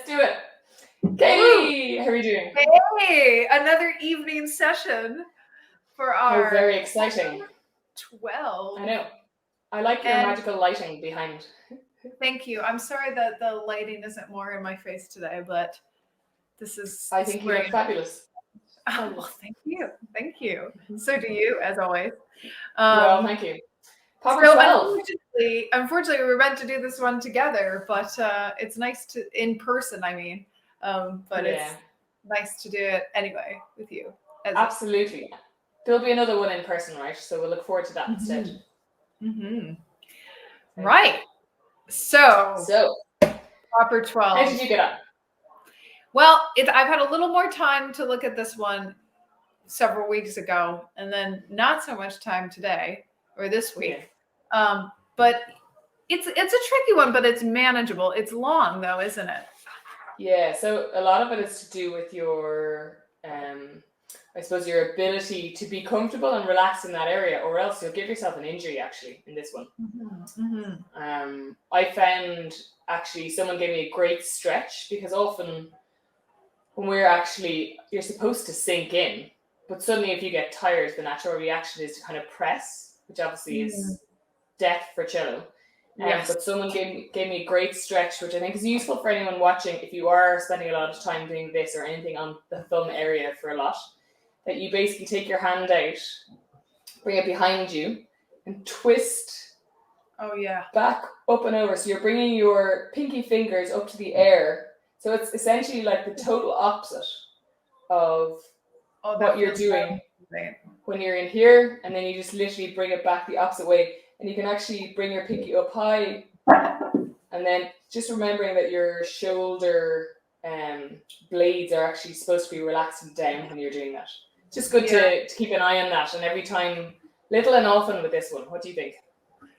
Let's do it. Hey, how are you doing? Hey, another evening session for our very exciting. 12. I know. I like your magical lighting behind. Thank you. I'm sorry that the lighting isn't more in my face today, but this is... I think you look fabulous. Oh, well, thank you. Thank you. So do you, as always. Well, thank you. So 12. Unfortunately, we were meant to do this one together, but it's nice to, in person, I mean. But it's nice to do it anyway with you. Absolutely. There'll be another one in person, right? So we'll look forward to that instead. Right. So proper 12. How did you get on? Well, I've had a little more time to look at this one several weeks ago, and then not so much time today or this week. But it's a tricky one, but it's manageable. It's long though, isn't it? Yeah. So a lot of it is to do with your, I suppose, your ability to be comfortable and relaxed in that area, or else you'll give yourself an injury. Actually, in this one, I found actually someone gave me a great stretch, because often when you're supposed to sink in, but suddenly if you get tired, the natural reaction is to kind of press, which obviously is death for cello. But someone gave me a great stretch, which I think is useful for anyone watching if you are spending a lot of time doing this or anything on the thumb area for a lot, that you basically take your hand out, bring it behind you, and twist back up and over. So you're bringing your pinky fingers up to the air. So it's essentially like the total opposite of what you're doing when you're in here, and then you just literally bring it back the opposite way. And you can actually bring your pinky up high, and then just remembering that your shoulder blades are actually supposed to be relaxing down when you're doing that. It's just good to keep an eye on that, and every time, little and often with this one. What do you think?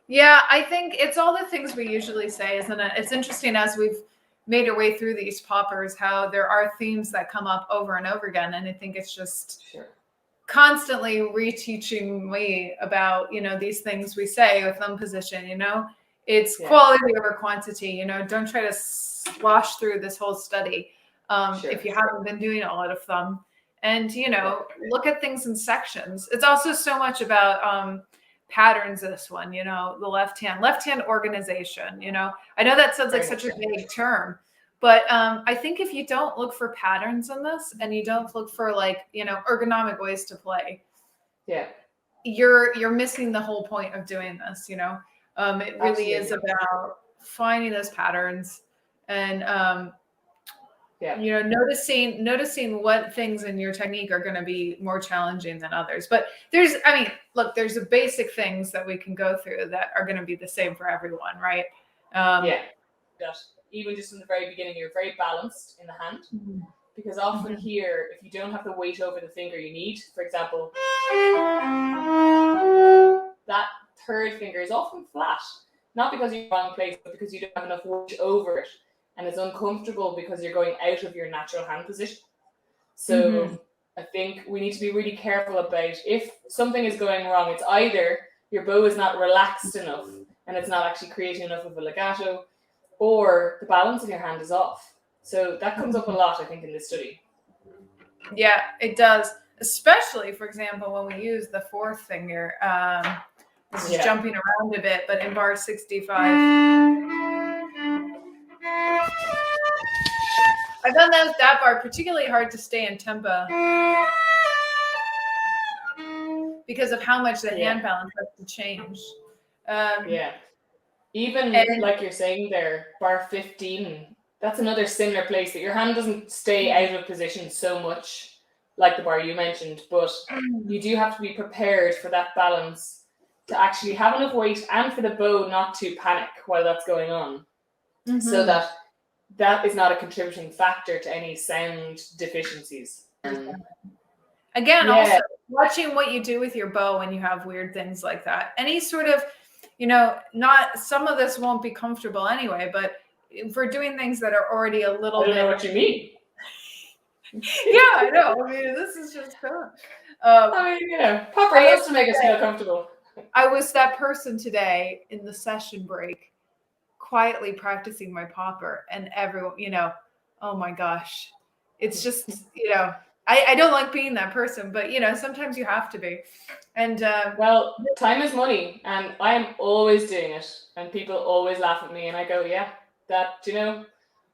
Yeah, I think it's all the things we usually say, isn't it? It's interesting as we've made our way through these poppers, how there are themes that come up over and over again. And I think it's just constantly reteaching me about, these things we say with thumb position, it's quality over quantity, don't try to slosh through this whole study if you haven't been doing a lot of thumb, and, look at things in sections. It's also so much about patterns, this one, the left hand organization, I know that sounds like such a vague term, but I think if you don't look for patterns in this, and you don't look for ergonomic ways to play, you're missing the whole point of doing this. It really is about finding those patterns and noticing what things in your technique are going to be more challenging than others. But there's the basic things that we can go through that are going to be the same for everyone, right? Even just in the very beginning, you're very balanced in the hand, because often here, if you don't have the weight over the finger you need, for example, that third finger is often flat, not because you're in the wrong place, but because you don't have enough weight over it, and it's uncomfortable because you're going out of your natural hand position. So I think we need to be really careful about, if something is going wrong, it's either your bow is not relaxed enough and it's not actually creating enough of a legato, or the balance in your hand is off. So that comes up a lot, I think, in this study. Yeah, it does. Especially, for example, when we use the fourth finger. This is jumping around a bit, but in bar 65. I found that bar particularly hard to stay in tempo because of how much the hand balance has to change. Even like you're saying there, bar 15, that's another similar place that your hand doesn't stay out of position so much like the bar you mentioned, but you do have to be prepared for that balance to actually have enough weight and for the bow not to panic while that's going on, so that is not a contributing factor to any sound deficiencies. Again, also watching what you do with your bow when you have weird things like that. Any sort of, not, some of this won't be comfortable anyway, but if we're doing things that are already a little bit... I don't know what you mean. I know. I mean, this is just fun. Popper has to make us feel comfortable. I was that person today in the session break, quietly practicing my popper, and everyone, oh my gosh, it's just, I don't like being that person, but sometimes you have to be. And well, time is money, and I am always doing it, and people always laugh at me, and I go, yeah,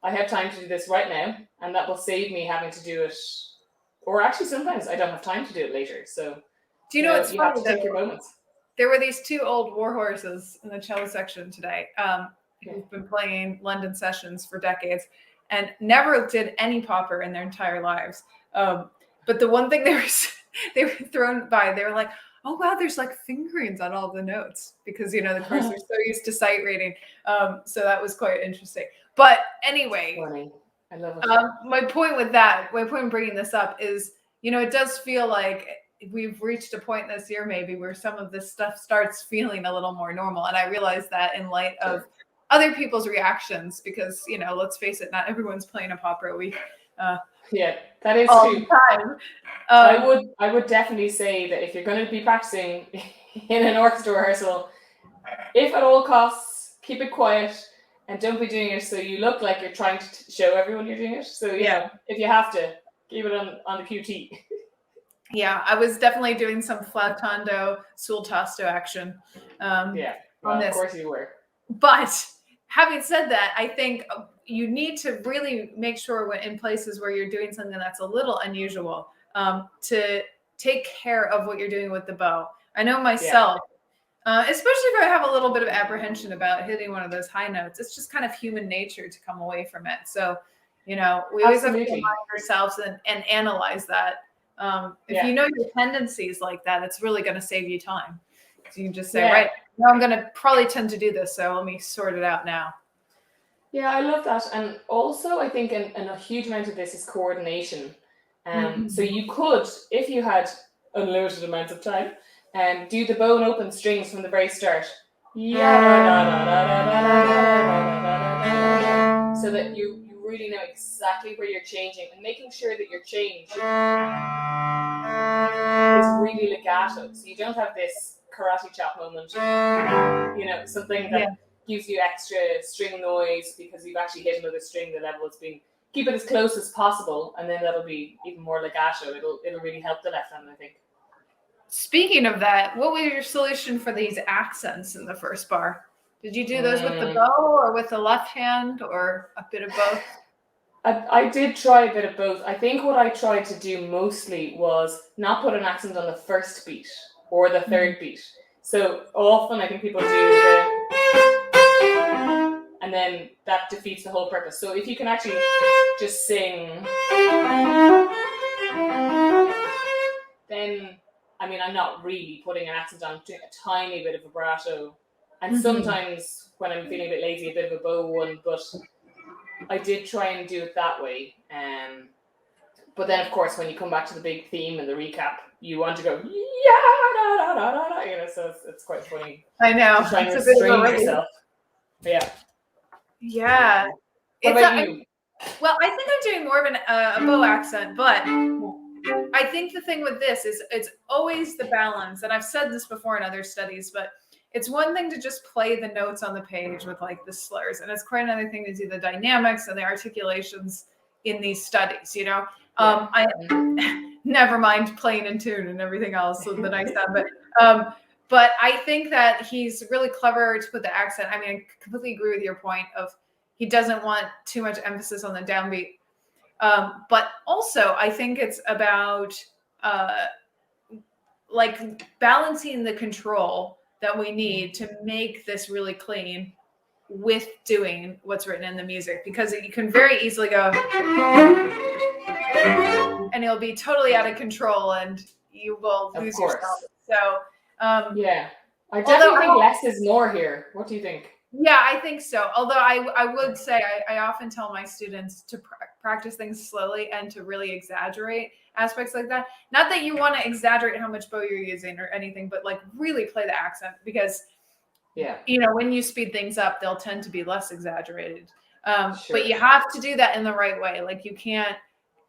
I have time to do this right now, and that will save me having to do it. Or actually, sometimes I don't have time to do it later. So, do you know what's you funny? have to take your moments. There were these two old war horses in the cello section today who've been playing London sessions for decades and never did any popper in their entire lives. But the one thing they were thrown by, they were like, oh, wow, there's like fingerings on all the notes because, the course they're so used to sight reading. So that was quite interesting. But anyway, funny. I love it. my point in bringing this up is, it does feel like we've reached a point this year maybe where some of this stuff starts feeling a little more normal. And I realize that in light of other people's reactions, because, let's face it, not everyone's playing a popper a week. Yeah, that is all true. The time. I would definitely say that if you're going to be practicing in an orchestra rehearsal, if at all costs, keep it quiet and don't be doing it so you look like you're trying to show everyone you're doing it. So if you have to, keep it on the QT. Yeah, I was definitely doing some flautando, sul tasto action. Well, on this. Of course you were. But having said that, I think you need to really make sure in places where you're doing something that's a little unusual to take care of what you're doing with the bow. I know myself, especially if I have a little bit of apprehension about hitting one of those high notes, it's just kind of human nature to come away from it. So, we always have to remind ourselves and analyze that. If you know your tendencies like that, it's really going to save you time. So you can just say, right, now I'm going to probably tend to do this, so let me sort it out now. Yeah, I love that. And also, I think a huge amount of this is coordination. So you could, if you had unlimited amounts of time, do the bow and open strings from the very start. So that you really know exactly where you're changing and making sure that your change is really legato. So you don't have this karate chop moment, something that gives you extra string noise because you've actually hit another string the level it's being. Keep it as close as possible, and then that'll be even more legato. It'll really help the left hand, I think. Speaking of that, what was your solution for these accents in the first bar? Did you do those with the bow or with the left hand or a bit of both? I did try a bit of both. I think what I tried to do mostly was not put an accent on the first beat or the third beat. So often I think people do and then that defeats the whole purpose. So if you can actually just sing, then, I'm not really putting an accent on, doing a tiny bit of vibrato. And sometimes when I'm feeling a bit lazy, a bit of a bow one, but I did try and do it that way. But then, of course, when you come back to the big theme and the recap, you want to go, so it's quite funny. I know. Trying to restrain yourself. Yeah. What about you? Well, I think I'm doing more of a bow accent, but I think the thing with this is it's always the balance. And I've said this before in other studies, but it's one thing to just play the notes on the page with like the slurs. And it's quite another thing to do the dynamics and the articulations in these studies, I never mind playing in tune and everything else with the nice sound, but I think that he's really clever to put the accent. I completely agree with your point of he doesn't want too much emphasis on the downbeat. But also I think it's about like balancing the control that we need to make this really clean with doing what's written in the music, because you can very easily go and it'll be totally out of control and you will lose yourself. So I definitely think less is more here. What do you think? Yeah, I think so. Although I would say I often tell my students to practice things slowly and to really exaggerate aspects like that. Not that you want to exaggerate how much bow you're using or anything, but like really play the accent, because when you speed things up, they'll tend to be less exaggerated. But you have to do that in the right way. Like you can't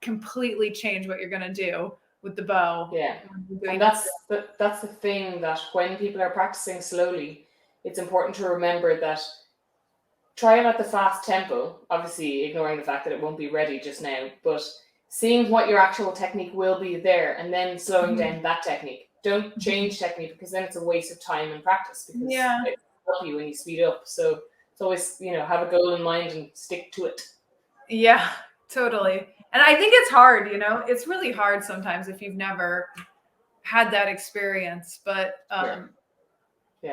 completely change what you're going to do with the bow. Yeah, and that's the thing, that when people are practicing slowly, it's important to remember that try it at the fast tempo, obviously ignoring the fact that it won't be ready just now, but seeing what your actual technique will be there and then slowing down that technique. Don't change technique, because then it's a waste of time and practice, because it will help you when you speed up. So it's always, have a goal in mind and stick to it. Yeah, totally. And I think it's hard, it's really hard sometimes if you've never had that experience, but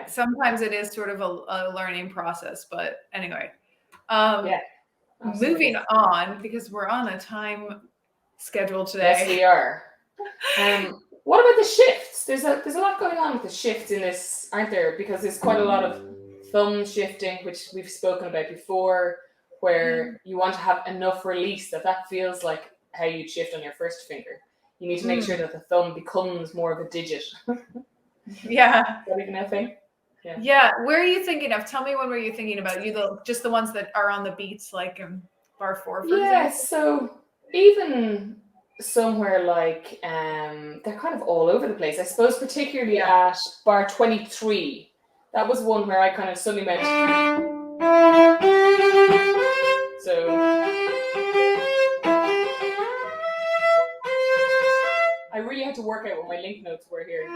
sometimes it is sort of a learning process. But anyway, moving on, because we're on a time schedule today. Yes, we are. What about the shifts? There's a lot going on with the shifts in this, aren't there? Because there's quite a lot of thumb shifting, which we've spoken about before, where you want to have enough release that feels like how you'd shift on your first finger. You need to make sure that the thumb becomes more of a digit. Yeah. Is that even a thing? Yeah. Where are you thinking of? Tell me, when were you thinking about? Just the ones that are on the beats, like in bar 4, for example? So even somewhere like they're kind of all over the place. I suppose particularly at bar 23, that was one where I kind of suddenly went. So I really had to work out what my link notes were here.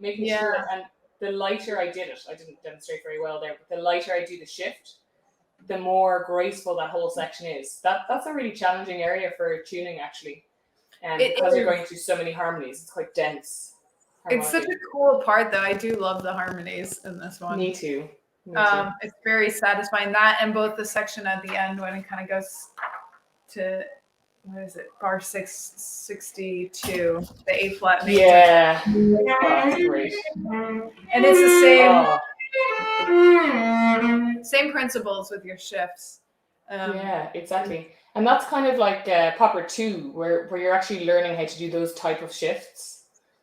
Making sure, and the lighter I did it, I didn't demonstrate very well there, but the lighter I do the shift, the more graceful that whole section is. That's a really challenging area for tuning, actually. Because you're going through so many harmonies, it's quite dense. It's such a cool part, though. I do love the harmonies in this one. Me too. It's very satisfying, that and both the section at the end when it kind of goes to, what is it, bar 662, the A flat major. Yeah. That's great. And it's the same principles with your shifts. Exactly. And that's kind of like Popper 2, where you're actually learning how to do those type of shifts.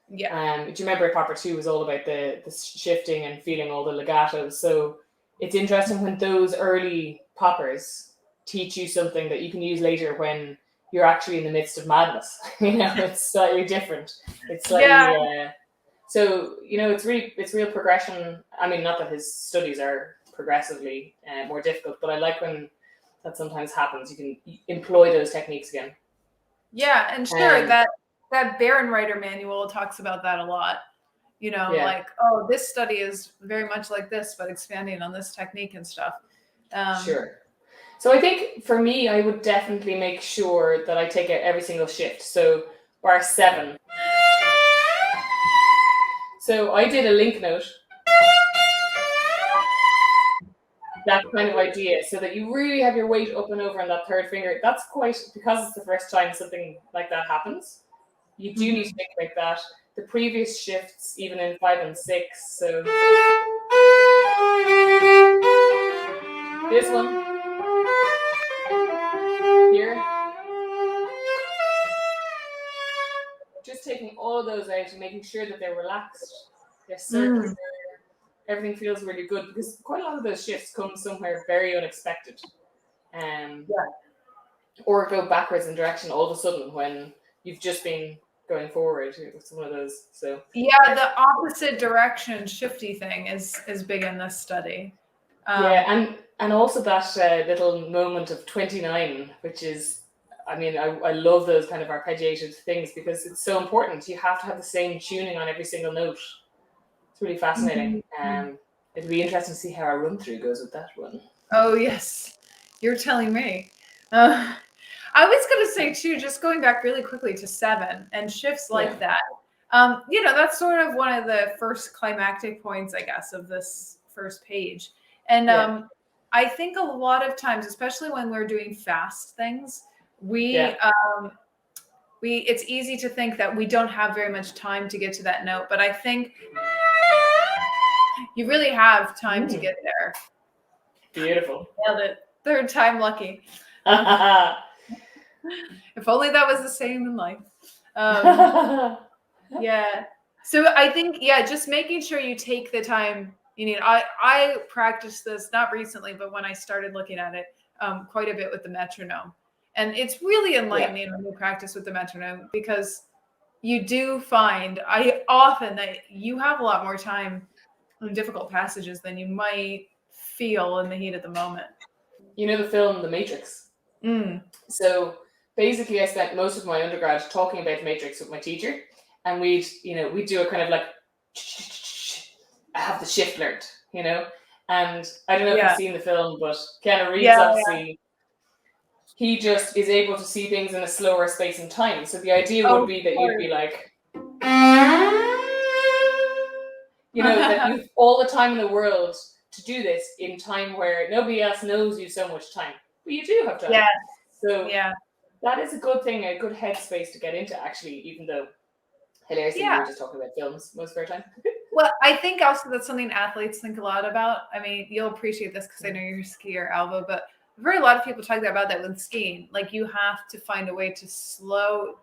Yeah. Do you remember Popper 2 was all about the shifting and feeling all the legatos? So it's interesting when those early poppers teach you something that you can use later when you're actually in the midst of madness. It's slightly different. It's slightly so it's real progression. I mean, not that his studies are progressively more difficult, but I like when that sometimes happens. You can employ those techniques again. Yeah, and sure, that Baron-Reiter manual talks about that a lot. Like, this study is very much like this, but expanding on this technique and stuff. Sure. So I think for me, I would definitely make sure that I take out every single shift. So bar 7. So I did a link note. That kind of idea, so that you really have your weight up and over on that third finger. That's quite, because it's the first time something like that happens. You do need to think about that. The previous shifts, even in 5 and 6. So this one here, just taking all of those out and making sure that they're relaxed, they're circular, everything feels really good, because quite a lot of those shifts come somewhere very unexpected, or go backwards in direction all of a sudden when you've just been going forward. It's one of those. So the opposite direction shifty thing is big in this study. And also that little moment of 29, which is, I mean, I love those kind of arpeggiated things, because it's so important. You have to have the same tuning on every single note. It's really fascinating. It'd be interesting to see how our run through goes with that one. Oh yes, you're telling me. I was going to say too, just going back really quickly to 7 and shifts like that. That's sort of one of the first climactic points, I guess, of this first page. And I think a lot of times, especially when we're doing fast things, it's easy to think that we don't have very much time to get to that note. But I think you really have time to get there. Beautiful. Nailed it. Third time lucky. If only that was the same in life. So I think, just making sure you take the time you need. I practiced this, not recently, but when I started looking at it quite a bit with the metronome. And it's really enlightening when you practice with the metronome, because you do find often that you have a lot more time in difficult passages than you might feel in the heat of the moment. You know the film The Matrix? So basically, I spent most of my undergrad talking about the Matrix with my teacher, and we'd do a kind of like, I have the shift learned, and I don't know if you've seen the film, but Keanu Reeves obviously he just is able to see things in a slower space and time. So the idea would be that you'd be like, that you've all the time in the world to do this in time where nobody else knows you so much time, but you do have time. Yeah. So that is a good thing, a good headspace to get into, actually, even though hilariously we were just talking about films most of our time. Well, I think also that's something athletes think a lot about. I mean, you'll appreciate this because I know you're a skier, Ailbhe, but I've heard a lot of people talk about that with skiing. Like, you have to find a way to slow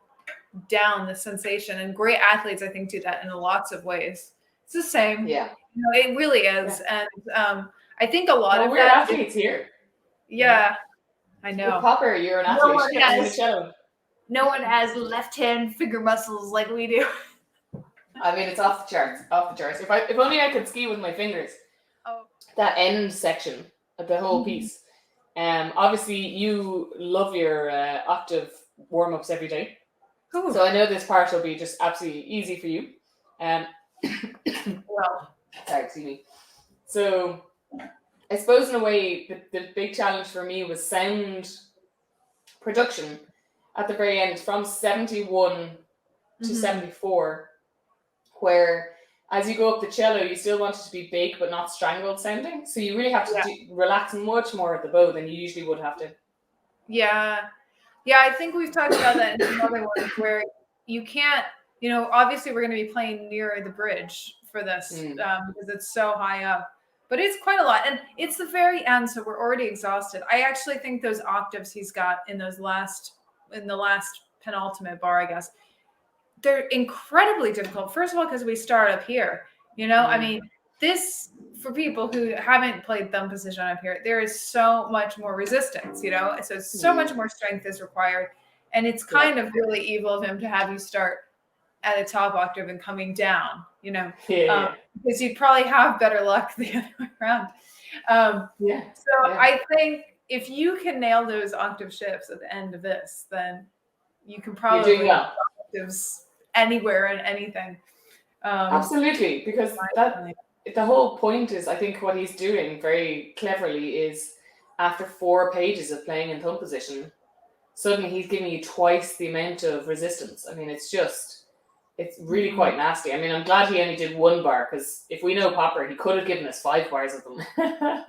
down the sensation, and great athletes, I think, do that in lots of ways. It's the same. Yeah. It really is. And I think a lot of we're that athletes here. Yeah, I know. With Popper, you're an athlete. No one has left hand finger muscles like we do. I mean, it's off the charts. If only I could ski with my fingers. That end section of the whole piece. Obviously, you love your octave warm-ups every day. Ooh. So I know this part will be just absolutely easy for you. Sorry, excuse me. So I suppose in a way, the big challenge for me was sound production at the very end, from 71 to 74, where as you go up the cello, you still want it to be big but not strangled sounding. So you really have to relax much more at the bow than you usually would have to. Yeah, I think we've talked about that in some other ones where you can't, obviously we're going to be playing near the bridge for this because it's so high up. But it's quite a lot. And it's the very end, so we're already exhausted. I actually think those octaves he's got in the last penultimate bar, I guess, they're incredibly difficult. First of all, because we start up here. I mean, this, for people who haven't played thumb position up here, there is so much more resistance, so much more strength is required. And it's kind of really evil of him to have you start at a top octave and coming down, because you'd probably have better luck the other way around. I think if you can nail those octave shifts at the end of this, then you can probably octaves anywhere and anything. Absolutely, because the whole point is, I think what he's doing very cleverly is, after 4 pages of playing in thumb position, suddenly he's giving you twice the amount of resistance. I mean, it's really quite nasty. I mean, I'm glad he only did 1 bar, because if we know Popper, he could have given us 5 bars of them.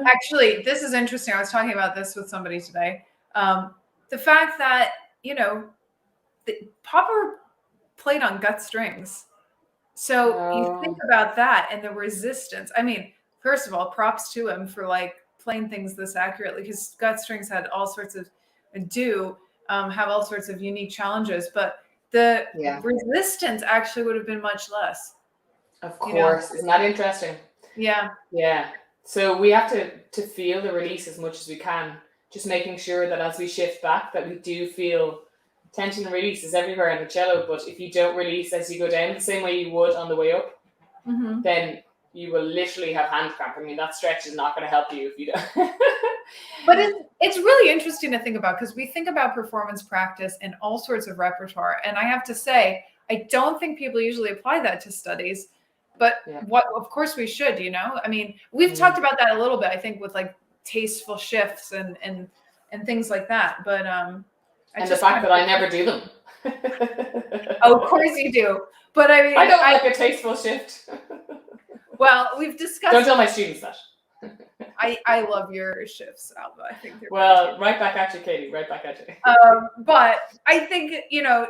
Actually, this is interesting. I was talking about this with somebody today. The fact that, Popper played on gut strings. So you think about that and the resistance. I mean, first of all, props to him for playing things this accurately, because gut strings had all sorts of have all sorts of unique challenges, but the resistance actually would have been much less. Of course. Isn't that interesting? Yeah. Yeah. So we have to feel the release as much as we can, just making sure that as we shift back that we do feel tension releases everywhere in the cello. But if you don't release as you go down the same way you would on the way up, then you will literally have hand cramp. I mean, that stretch is not going to help you if you don't. But it's really interesting to think about, because we think about performance practice and all sorts of repertoire. And I have to say, I don't think people usually apply that to studies. But of course we should, I mean, we've talked about that a little bit, I think, with tasteful shifts and things like that. But and the fact that I never do them. Oh, of course you do. But I mean, I don't like a tasteful shift. Well, we've discussed. Don't tell my students that. I love your shifts, Ailbhe. I think they're right back at you, Katie. Right back at you. But I think,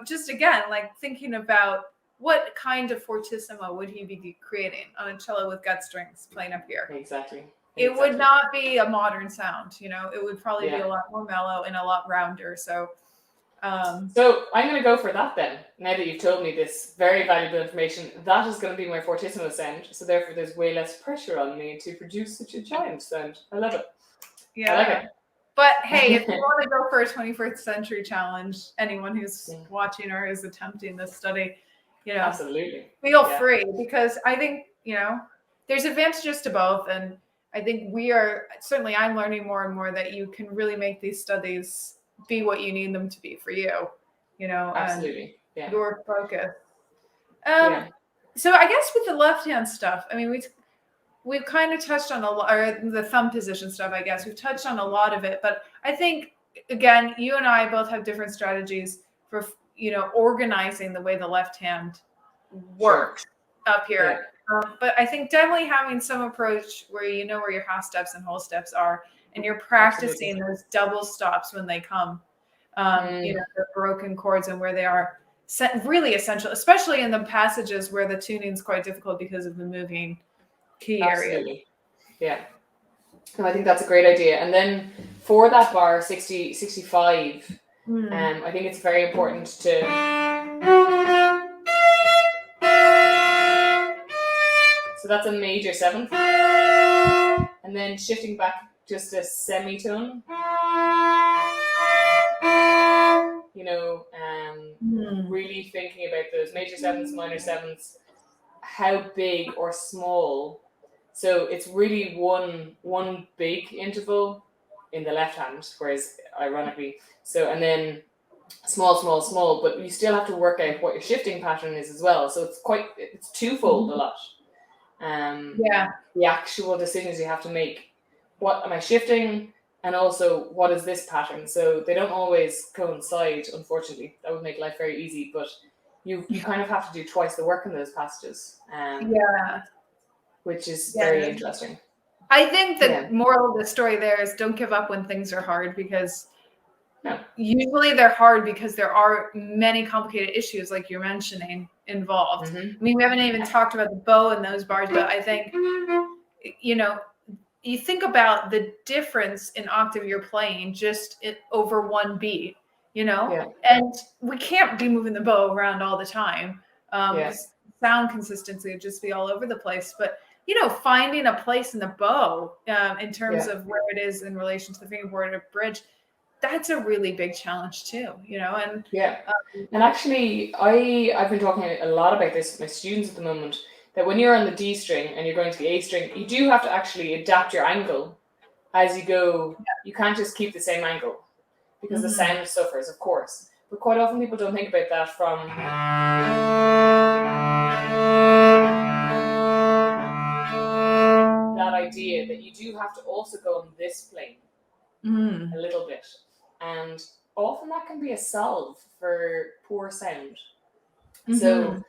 just again, thinking about what kind of fortissimo would he be creating on a cello with gut strings playing up here? Exactly. It would not be a modern sound, it would probably be a lot more mellow and a lot rounder. So I'm going to go for that then. Now that you've told me this very valuable information, that is going to be my fortissimo sound. So therefore there's way less pressure on me to produce such a giant sound. I love it. Yeah. I like it. But hey, if you want to go for a 21st century challenge, anyone who's watching or is attempting this study, Absolutely. Feel free, because I think, there's advantages to both. And I think I'm learning more and more that you can really make these studies be what you need them to be for you, Absolutely. And your focus. So I guess with the left-hand stuff, I mean, we've kind of touched on a lot, or the thumb position stuff, I guess. We've touched on a lot of it, but I think, again, you and I both have different strategies for, organizing the way the left hand works up here. But I think definitely having some approach where you know where your half steps and whole steps are, and you're practicing those double stops when they come, the broken chords and where they are really essential, especially in the passages where the tuning is quite difficult because of the moving key area. Yeah. No, I think that's a great idea. And then for that bar 60, 65, I think it's very important to so that's a major 7th. And then shifting back just a semitone. Really thinking about those major 7s, minor 7s, how big or small. So it's really one big interval in the left hand, whereas ironically, and then small, small, small, but you still have to work out what your shifting pattern is as well. So it's twofold a lot. The actual decisions you have to make. What am I shifting? And also, what is this pattern? So they don't always coincide, unfortunately. That would make life very easy, but you kind of have to do twice the work in those passages. Which is very interesting. I think the moral of the story there is don't give up when things are hard, because usually they're hard because there are many complicated issues, like you're mentioning, involved. I mean, we haven't even talked about the bow and those bars, but I think, you think about the difference in octave you're playing just over one beat, and we can't be moving the bow around all the time. Sound consistency would just be all over the place. But, finding a place in the bow in terms of where it is in relation to the fingerboard or bridge, that's a really big challenge too, and and actually I've been talking a lot about this with my students at the moment, that when you're on the D string and you're going to the A string, you do have to actually adapt your angle as you go. You can't just keep the same angle because the sound suffers, of course. But quite often people don't think about that from that idea that you do have to also go on this plane a little bit. And often that can be a salve for poor sound. So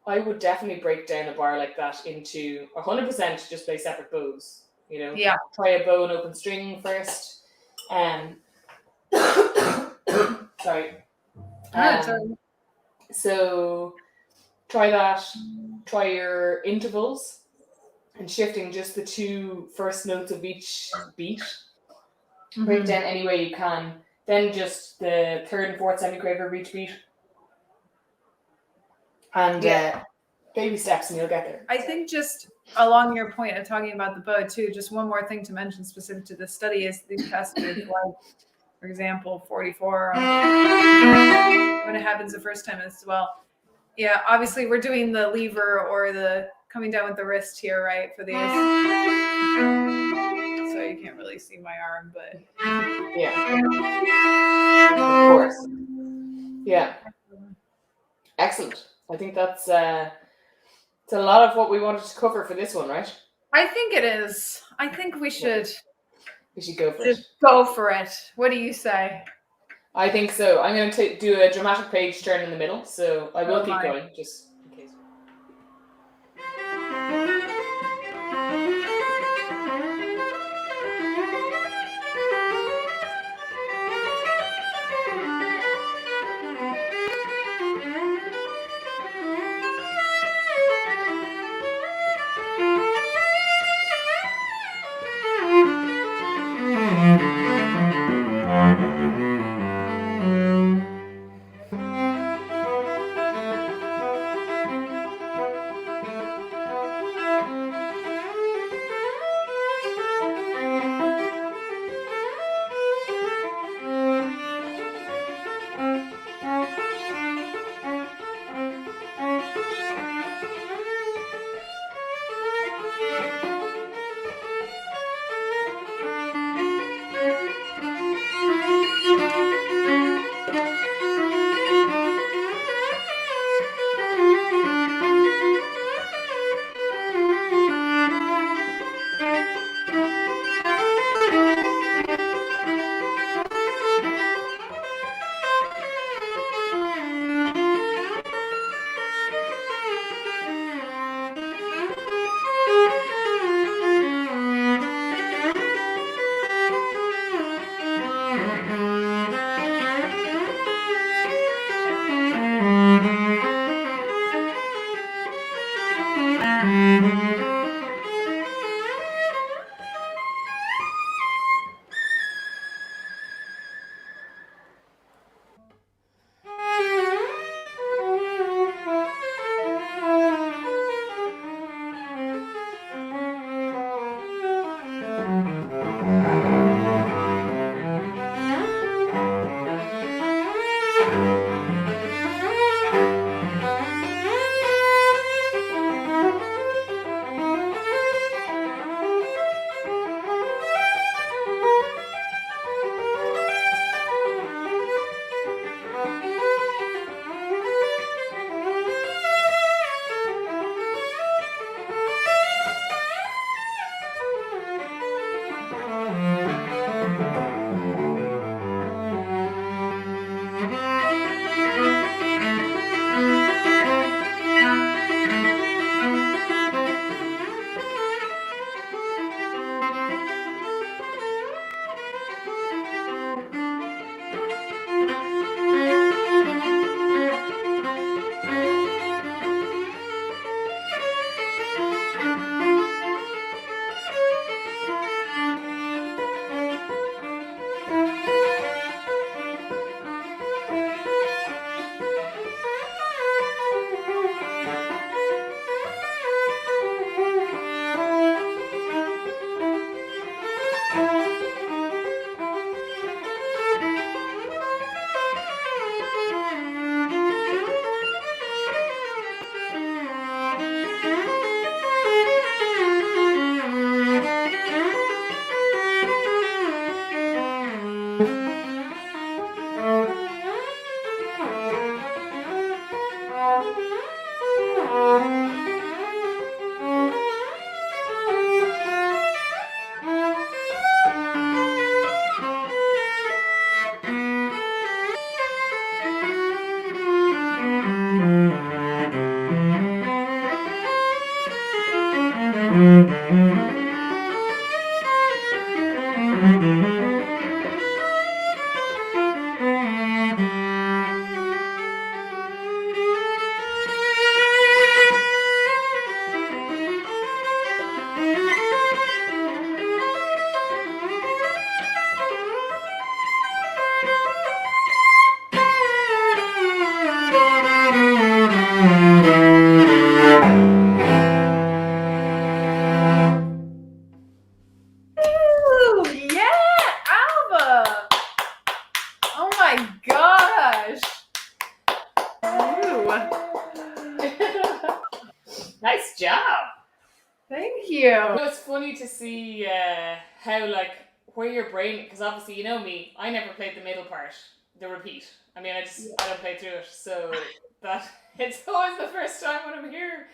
I would definitely break down a bar like that into 100% just play separate bows. Try a bow and open string first. Sorry. So try that. Try your intervals and shifting just the 2 first notes of each beat. Break down any way you can. Then just the 3rd and 4th semiquaver of each beat. And baby steps and you'll get there. I think just along your point of talking about the bow too, just one more thing to mention specific to this study is these passages like, for example, 44, when it happens the first time as well. Yeah, obviously we're doing the lever or the coming down with the wrist here, right, for these. So you can't really see my arm, but of course. Excellent. I think that's it's a lot of what we wanted to cover for this one, right? I think it is. I think we should go for it. Go for it. What do you say? I think so. I'm going to do a dramatic page turn in the middle, so I will keep going, just in case. to see how, like, where your brain, because obviously, you know me, I never played the middle part, the repeat. I mean, I don't play through it, so that it's always the first time when I'm here,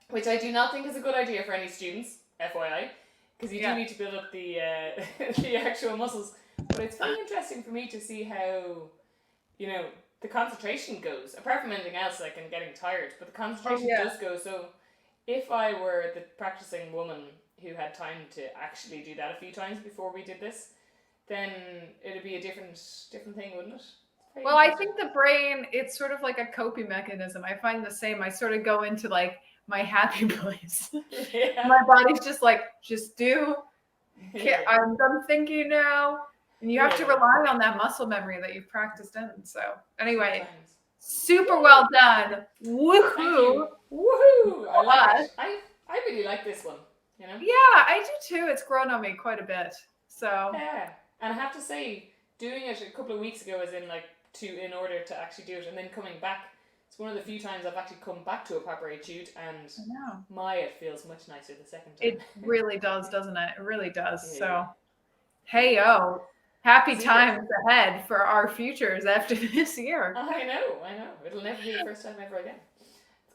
which I do not think is a good idea for any students, FYI, because you do need to build up the the actual muscles. But it's very interesting for me to see how, you know, the concentration goes. Apart from anything else, like in getting tired, but the concentration does go. So if I were the practicing woman who had time to actually do that a few times before we did this, then it'd be a different thing, wouldn't it? Well, I think the brain, it's sort of like a coping mechanism. I find the same. I sort of go into like my happy place. My body's just like, just do. I'm done thinking now. And you have to rely on that muscle memory that you've practiced in. So anyway, super well done. Woohoo. Woohoo. I like it. I really like this one, you know? Yeah, I do too. It's grown on me quite a bit. So yeah. And I have to say, doing it a couple of weeks ago as in like in order to actually do it, and then coming back, it's one of the few times I've actually come back to a proper etude, and it feels much nicer the second time. It really does, doesn't it? It really does. So hey-o. Happy times ahead for our futures after this year. I know. It'll never be the first time ever again.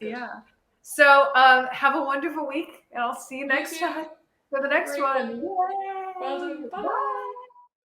Yeah. So have a wonderful week, and I'll see you next time for the next one. Well done. Bye.